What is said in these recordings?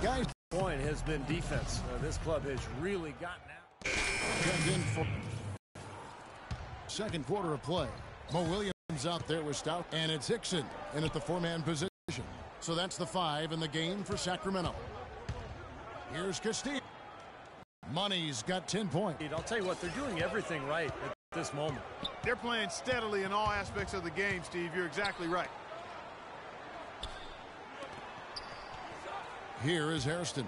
Guys, point has been defense. This club has really gotten out. Checked in for second quarter of play. Mo Williams out there with Stout, and it's Hickson in at the four-man position. So that's the 5 in the game for Sacramento. Here's Castillo. Money's got 10 points. I'll tell you what, they're doing everything right at this moment. They're playing steadily in all aspects of the game, Steve. You're exactly right. Here is Hairston.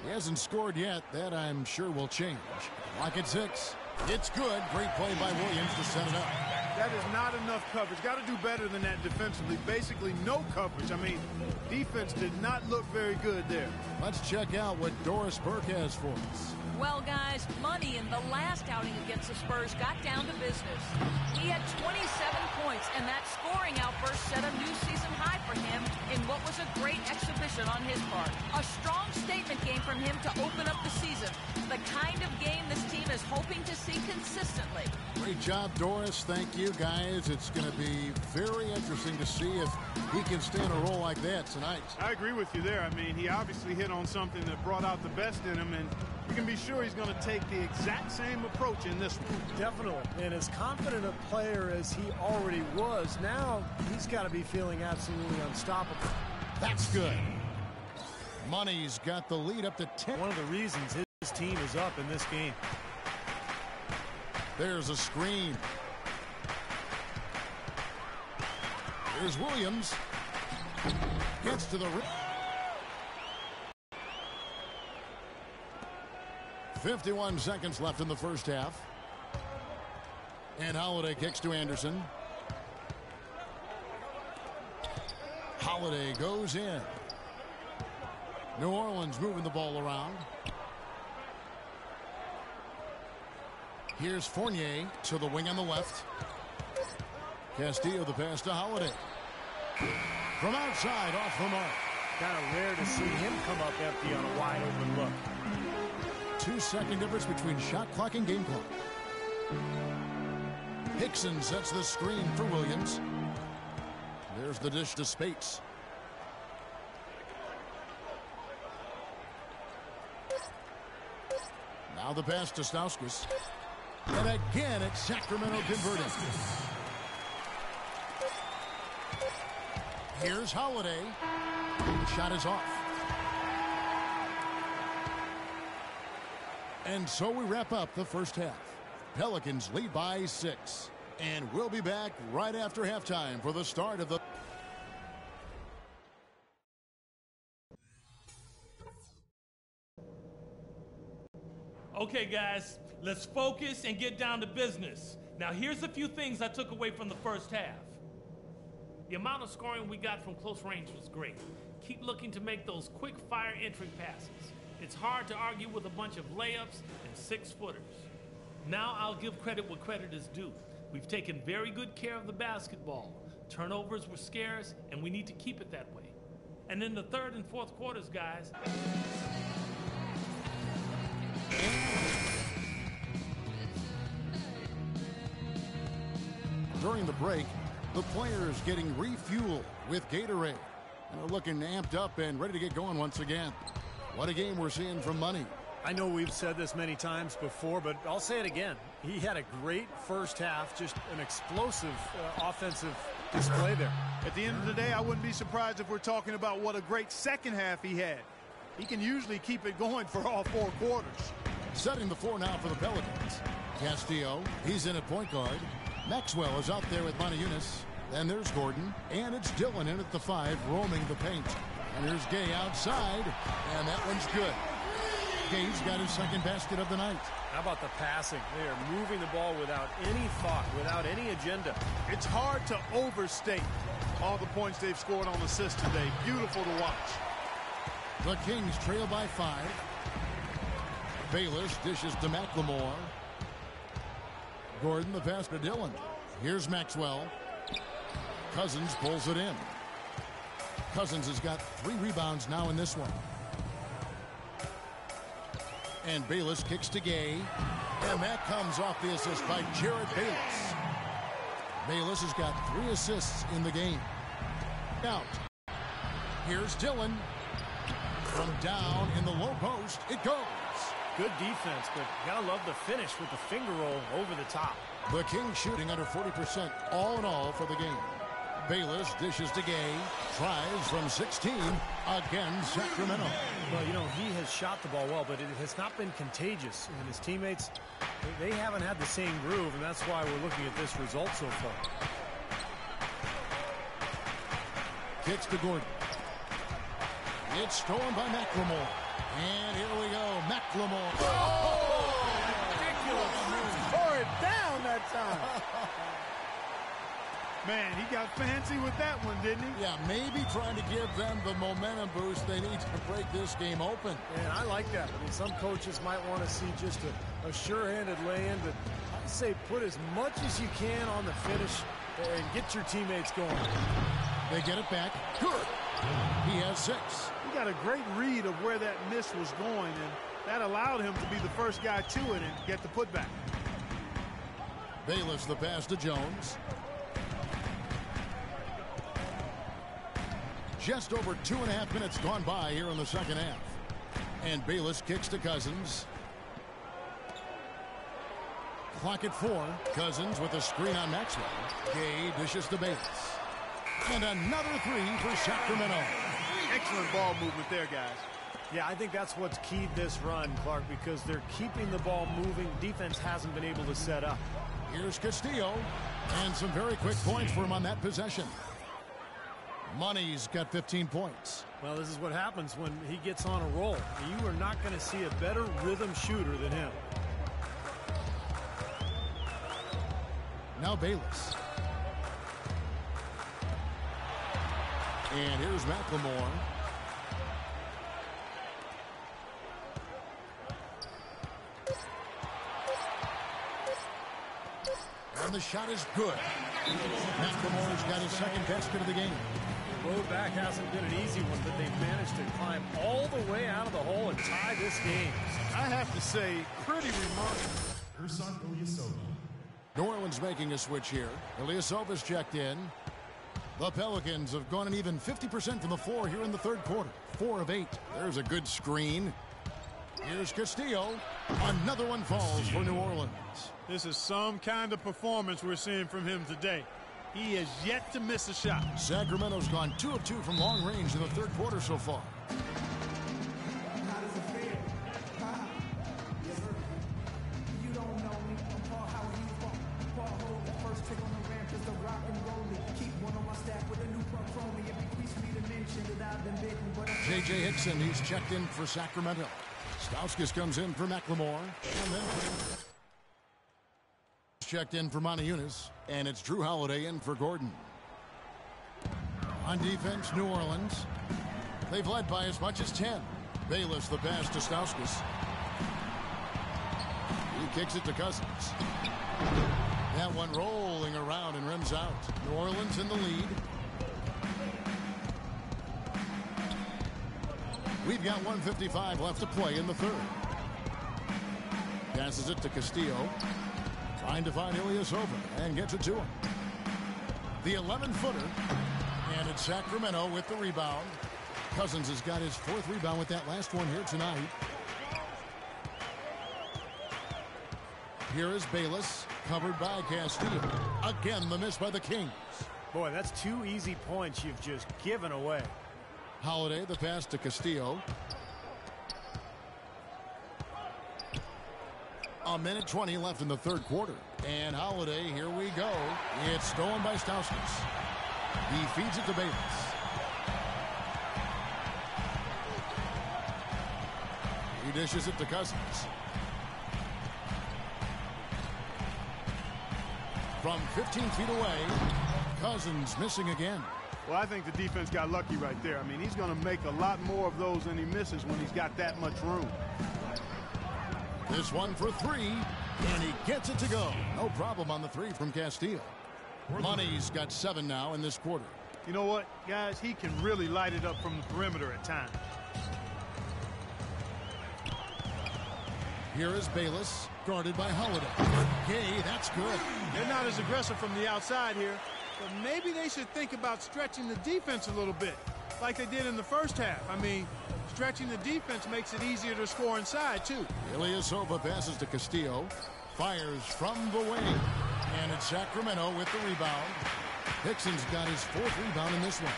He hasn't scored yet. That, I'm sure, will change. Lock at 6. It's good. Great play by Williams to set it up. That is not enough coverage. Got to do better than that defensively. Basically, no coverage. I mean, defense did not look very good there. Let's check out what Doris Burke has for us. Well, guys, Money in the last outing against the Spurs got down to business. He had 27 points, and that scoring outburst set a new season high for him in what was a great exhibition on his part. A strong statement game from him to open up the season. The kind of game this team is hoping to see consistently. Great job, Doris. Thank you, guys. It's going to be very interesting to see if he can stay in a role like that tonight. I agree with you there. I mean, he obviously hit on something that brought out the best in him, and you can be sure he's going to take the exact same approach in this one. Definitely. And as confident a player as he already was, now he's got to be feeling absolutely unstoppable. That's good. Money's got the lead up to 10. One of the reasons his team is up in this game. There's a screen. Here's Williams. Gets to the rim. 51 seconds left in the first half. And Holiday kicks to Anderson. Holiday goes in. New Orleans moving the ball around. Here's Fournier to the wing on the left. Castillo the pass to Holiday. From outside, off the mark. Kind of rare to see him come up empty on a wide open look. 2-second difference between shot clock and game clock. Hickson sets the screen for Williams. There's the dish to Spates. Now the pass to Stauskas. And again, it's Sacramento converting. Here's Holiday. The shot is off. And so we wrap up the first half. Pelicans lead by 6. And we'll be back right after halftime for the start of the... Okay, guys, let's focus and get down to business. Now, here's a few things I took away from the first half. The amount of scoring we got from close range was great. Keep looking to make those quick-fire entry passes. It's hard to argue with a bunch of layups and 6-footers. Now I'll give credit what credit is due. We've taken very good care of the basketball. Turnovers were scarce, and we need to keep it that way. And in the third and fourth quarters, guys... During the break, the players getting refueled with Gatorade. And they're looking amped up and ready to get going once again. What a game we're seeing from Money. I know we've said this many times before, but I'll say it again. He had a great first half, just an explosive offensive display there. At the end of the day, I wouldn't be surprised if we're talking about what a great second half he had. He can usually keep it going for all 4 quarters. Setting the floor now for the Pelicans. Castillo, he's in at point guard. Maxwell is out there with Montejunas. Then there's Gordon, and it's Dillon in at the 5, roaming the paint. And here's Gay outside, and that one's good. Gay's got his second basket of the night. How about the passing? They are moving the ball without any thought, without any agenda. It's hard to overstate all the points they've scored on assists today. Beautiful to watch. The Kings trail by 5. Bayless dishes to McLemore. Gordon the pass to Dillon. Here's Maxwell. Cousins pulls it in. Cousins has got 3 rebounds now in this one. And Bayless kicks to Gay. And that comes off the assist by Jared Bayless. Bayless has got 3 assists in the game. Out. Here's Dillon. From down in the low post, it goes. Good defense, but you gotta love the finish with the finger roll over the top. The Kings shooting under 40% all in all for the game. Bayless dishes to Gay. Tries from 16. Again, Sacramento. Well, you know, he has shot the ball well, but it has not been contagious. And his teammates, they haven't had the same groove, and that's why we're looking at this result so far. Kicks to Gordon. It's stolen by McLemore. And here we go. McLemore. Oh, ridiculous. Tore it down that time. Man, he got fancy with that one, didn't he? Yeah, maybe trying to give them the momentum boost they need to break this game open. And I like that. I mean, some coaches might want to see just a sure-handed lay-in, but I say put as much as you can on the finish and get your teammates going. They get it back. Good. He has 6. He got a great read of where that miss was going, and that allowed him to be the first guy to it and get the putback. Bayless the pass to Jones. Just over 2.5 minutes gone by here in the second half. And Bayless kicks to Cousins. Clock at 4. Cousins with a screen on Maxwell. Gay dishes to Bayless. And another 3 for Sacramento. Excellent ball movement there, guys. Yeah, I think that's what's keyed this run, Clark, because they're keeping the ball moving. Defense hasn't been able to set up. Here's Castillo. And some very quick points for him on that possession. Money's got 15 points. Well, this is what happens when he gets on a roll. You are not going to see a better rhythm shooter than him. Now Bayless. And here's McLemore. And the shot is good. McLemore's got his second basket of the game. The road back hasn't been an easy one, but they've managed to climb all the way out of the hole and tie this game. I have to say, pretty remarkable. New Orleans making a switch here. Ilyasova's checked in. The Pelicans have gone an even 50% from the floor here in the third quarter. 4 of 8. There's a good screen. Here's Castillo. Another one falls for New Orleans. This is some kind of performance we're seeing from him today. He has yet to miss a shot. Sacramento's gone 2 of 2 from long range in the third quarter so far. J.J. Hickson, he's checked in for Sacramento. Stauskas comes in for McLemore. And then checked in for Montejunas. And it's Drew Holiday in for Gordon. On defense, New Orleans. They've led by as much as 10. Bayless the pass to Stauskas. He kicks it to Cousins. That one rolling around and rims out. New Orleans in the lead. We've got 1:55 left to play in the third. Passes it to Castillo. Trying to find Ilyasova and gets it to him. The 11-footer. And it's Sacramento with the rebound. Cousins has got his 4th rebound with that last one here tonight. Here is Bayless, covered by Castillo. Again, the miss by the Kings. Boy, that's 2 easy points you've just given away. Holiday, the pass to Castillo. A minute 20 left in the third quarter. And Holiday, here we go. It's stolen by Stauskas. He feeds it to Bayless. He dishes it to Cousins. From 15 feet away, Cousins missing again. Well, I think the defense got lucky right there. I mean, he's going to make a lot more of those than he misses when he's got that much room. This one for 3, and he gets it to go. No problem on the 3 from Castillo. Money's got 7 now in this quarter. You know what, guys? He can really light it up from the perimeter at times. Here is Bayless, guarded by Holiday. Gay, that's good. They're not as aggressive from the outside here, but maybe they should think about stretching the defense a little bit, like they did in the first half. I mean, Stretching the defense makes it easier to score inside, too. Ilyasova passes to Castillo. Fires from the wing. And it's Sacramento with the rebound. Hickson's got his 4th rebound in this one.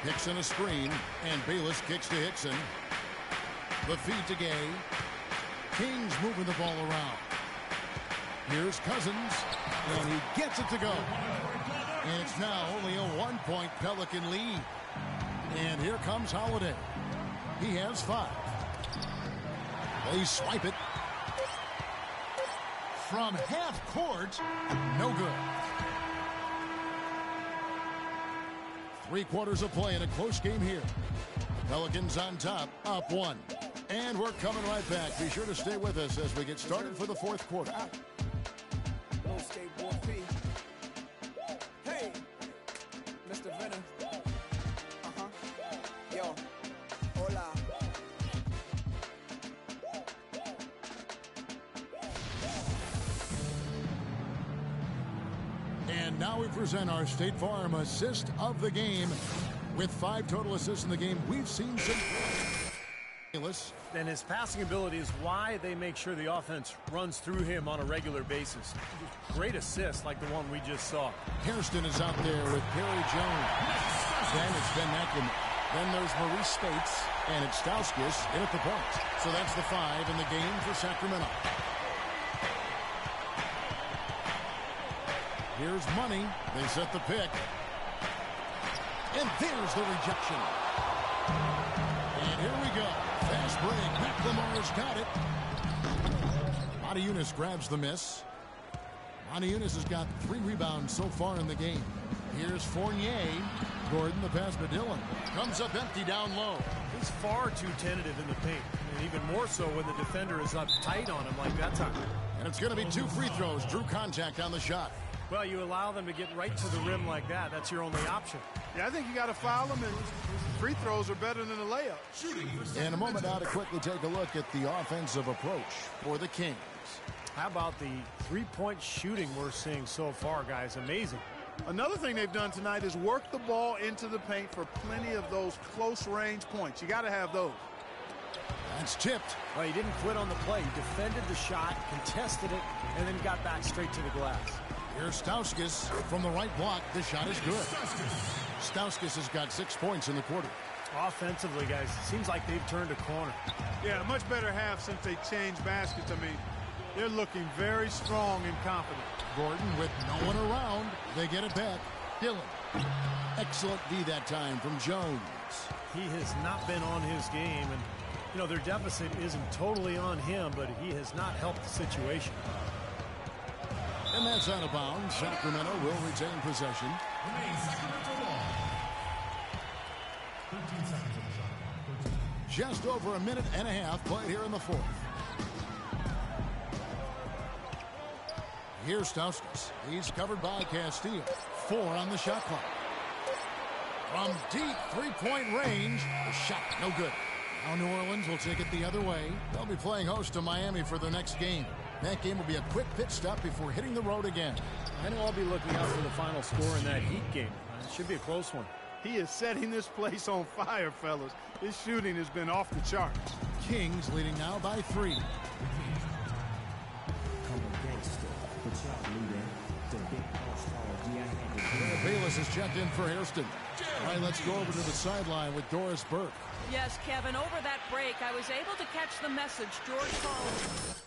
Hickson a screen, and Bayless kicks to Hickson. The feed to Gay. Kings moving the ball around. Here's Cousins, and he gets it to go. And it's now only a 1-point Pelican lead. And here comes Holiday. He has 5. They swipe it. From half court, no good. 3 quarters of play in a close game here. Pelicans on top, up 1. And we're coming right back. Be sure to stay with us as we get started for the 4th quarter. Little skateboard P. Hey, Mr. Venom. Yo, hola. And now we present our State Farm assist of the game. With 5 total assists in the game, we've seen some... And his passing ability is why they make sure the offense runs through him on a regular basis. Great assist like the one we just saw. Hairston is out there with Perry Jones. Then it's Ben Macklin. Then there's Maurice States, and it's Stauskas in at the point. So that's the 5 in the game for Sacramento. Here's Money. They set the pick. And there's the rejection. And here we go. Fast break. McLemore's got it. Montejunas grabs the miss. Montejunas has got 3 rebounds so far in the game. Here's Fournier. Gordon, the pass to Dillon. Comes up empty down low. He's far too tentative in the paint. And even more so when the defender is up tight on him like that time. And it's going to be 2 free throws. Drew contact on the shot. Well, you allow them to get right to the rim like that. That's your only option. Yeah, I think you got to foul them, and free throws are better than a layup. In a moment now to quickly take a look at the offensive approach for the Kings. How about the 3-point shooting we're seeing so far, guys? Amazing. Another thing they've done tonight is work the ball into the paint for plenty of those close-range points. You got to have those. That's tipped. Well, he didn't quit on the play. He defended the shot, contested it, and then got back straight to the glass. Here's Stauskas from the right block. The shot is good. Stauskas has got 6 points in the quarter. Offensively, guys, it seems like they've turned a corner. Yeah, much better half since they changed baskets. I mean, they're looking very strong and confident. Gordon with no one around. They get it back. Dillon. Excellent D that time from Jones. He has not been on his game, and, you know, their deficit isn't totally on him, but he has not helped the situation. And that's out of bounds. Sacramento will retain possession. Just over a minute and a half played here in the 4th. Here's Stauskas. He's covered by Castillo. 4 on the shot clock. From deep 3-point range, the shot no good. Now New Orleans will take it the other way. They'll be playing host to Miami for their next game. That game will be a quick pit stop before hitting the road again. I know I'll be looking out for the final score in that Heat game. It should be a close one. He is setting this place on fire, fellas. His shooting has been off the charts. Kings leading now by 3. Bayless is checked in for Hairston. All right, let's go over to the sideline with Doris Burke. Yes, Kevin, over that break, I was able to catch the message George called.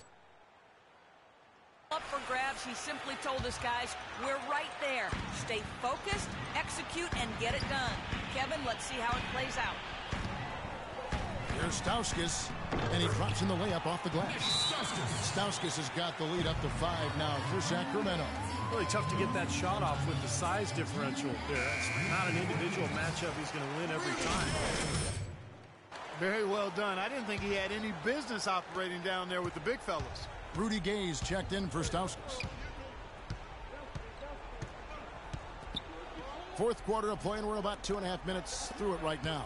Up for grabs, he simply told us guys, we're right there. Stay focused, execute, and get it done. Kevin, let's see how it plays out. Here's Stauskas, and he drops in the layup off the glass. Stauskas has got the lead up to 5 now for Sacramento. Really tough to get that shot off with the size differential there. It's not an individual matchup he's going to win every time. Very well done. I didn't think he had any business operating down there with the big fellas. Rudy Gay's checked in for Stauskas. 4th quarter of play, and we're about 2.5 minutes through it right now.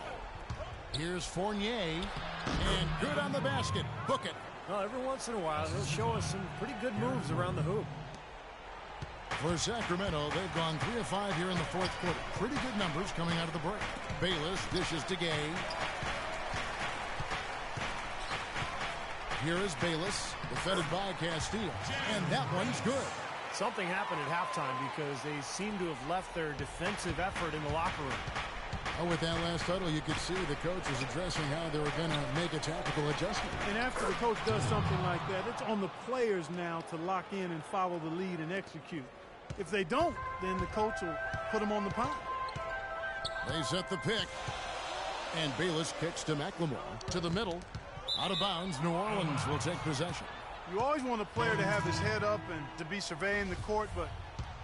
Here's Fournier, and good on the basket. Book it. Well, every once in a while, he'll show us some pretty good moves around the hoop. For Sacramento, they've gone 3 of 5 here in the fourth quarter. Pretty good numbers coming out of the break. Bayless dishes to Gay. Here is Bayless, defended by Castillo, and that one's good. Something happened at halftime because they seem to have left their defensive effort in the locker room. Oh, with that last huddle, you could see the coach was addressing how they were going to make a tactical adjustment. And after the coach does something like that, it's on the players now to lock in and follow the lead and execute. If they don't, then the coach will put them on the pound. They set the pick. And Bayless kicks to McLemore. To the middle. Out of bounds, New Orleans will take possession. You always want a player to have his head up and to be surveying the court, but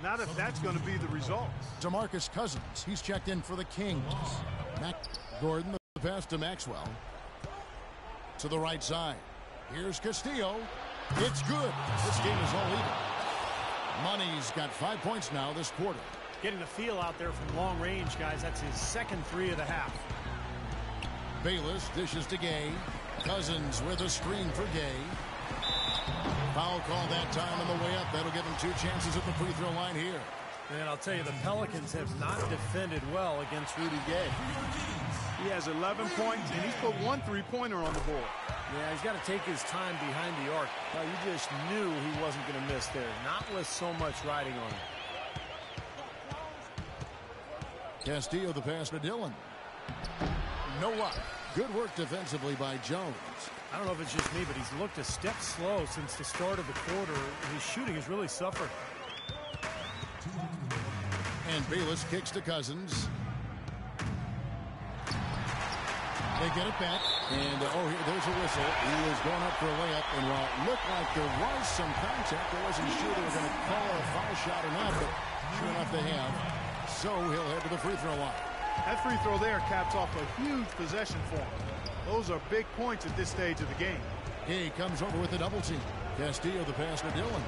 not if that's going to be the result. DeMarcus Cousins, he's checked in for the Kings. Gordon, the pass to Maxwell. To the right side. Here's Castillo. It's good. This game is all even. Money's got 5 points now this quarter. Getting the feel out there from long range, guys. That's his second 3 of the half. Bayless dishes to Gay. Cousins with a screen for Gay. Foul call that time on the way up. That'll give him 2 chances at the free throw line here. And I'll tell you, the Pelicans have not defended well against Rudy Gay. He has 11 points, and he's put 1 3-pointer on the board. Yeah, he's got to take his time behind the arc. Well, you just knew he wasn't going to miss there, not with so much riding on him. Castillo the pass to Dillon. No luck. Good work defensively by Jones. I don't know if it's just me, but he's looked a step slow since the start of the quarter. His shooting has really suffered. And Bayless kicks to Cousins. They get it back. And, there's a whistle. He was going up for a layup. And while it looked like there was some contact, I wasn't sure they were going to call a foul shot or not, but sure enough they have. So he'll head to the free throw line. That free throw there caps off a huge possession for him. Those are big points at this stage of the game. He comes over with the double team. Castillo the pass to Dillon.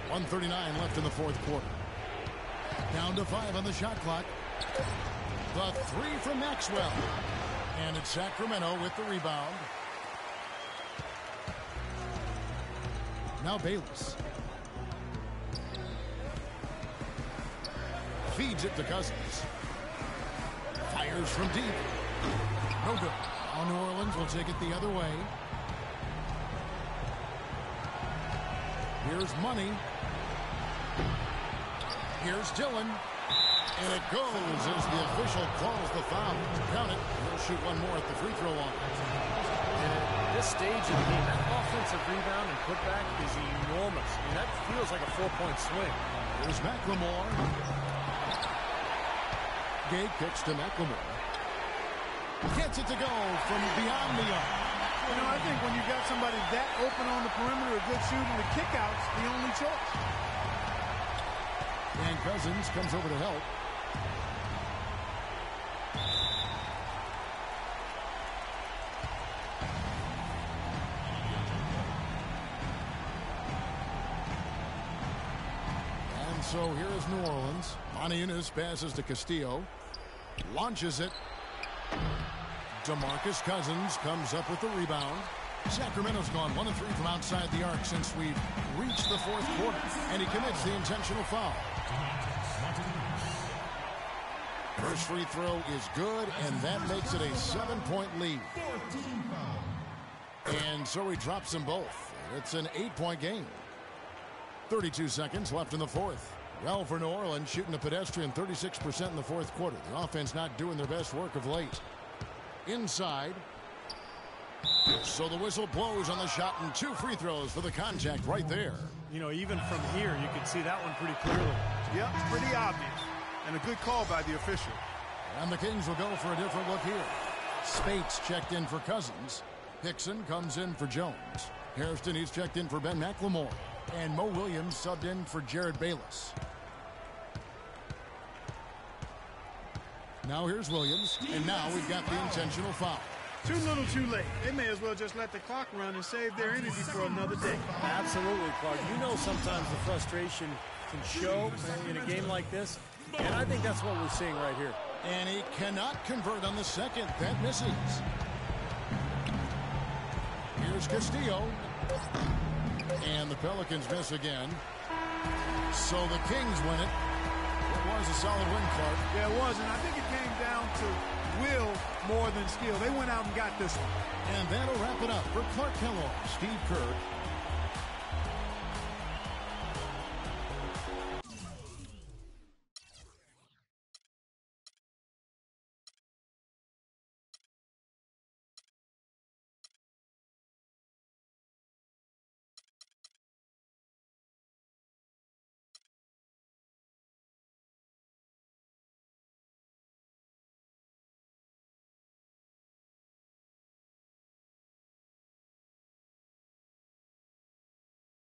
1:39 left in the fourth quarter. Down to 5 on the shot clock. The 3 from Maxwell. And it's Sacramento with the rebound. Now Bayless. Feeds it to Cousins. Fires from deep. No good. Now New Orleans will take it the other way. Here's Money. Here's Dillon. And it goes as the official calls the foul. Count it. He'll shoot one more at the free throw line. And at this stage of the game, that offensive rebound and putback is enormous. I mean, that feels like a 4-point swing. Here's McLemore. Gay kicks to McLemore. Gets it to go from beyond the arc. You know, I think when you got somebody that open on the perimeter, a good shooter, the kickout's the only choice. And Cousins comes over to help. And so here is New Orleans. Moneyunas passes to Castillo. Launches it. DeMarcus Cousins comes up with the rebound. Sacramento's gone 1 of 3 from outside the arc since we've reached the fourth quarter. And he commits the intentional foul. First free throw is good, and that makes it a 7-point lead. And so he drops them both. It's an 8-point game. 32 seconds left in the fourth. Well, for New Orleans, shooting a pedestrian 36% in the fourth quarter. The offense not doing their best work of late. Inside. So the whistle blows on the shot, and 2 free throws for the contact right there. You know, even from here, you can see that one pretty clearly. Yep, pretty obvious. And a good call by the official. And the Kings will go for a different look here. Spates checked in for Cousins. Hickson comes in for Jones. Hairston, he's checked in for Ben McLemore. And Mo Williams subbed in for Jared Bayless. Now here's Williams. And now we've got the intentional foul. Too little, too late. They may as well just let the clock run and save their energy for another day. Absolutely, Clark. You know sometimes the frustration can show in a game like this. And I think that's what we're seeing right here. And he cannot convert on the second. That misses. Here's Castillo. And the Pelicans miss again. So the Kings win it. It was a solid win, Clark. Yeah, it was, and I think it came down to will more than skill. They went out and got this one. And that'll wrap it up for Clark Kellogg, Steve Kerr,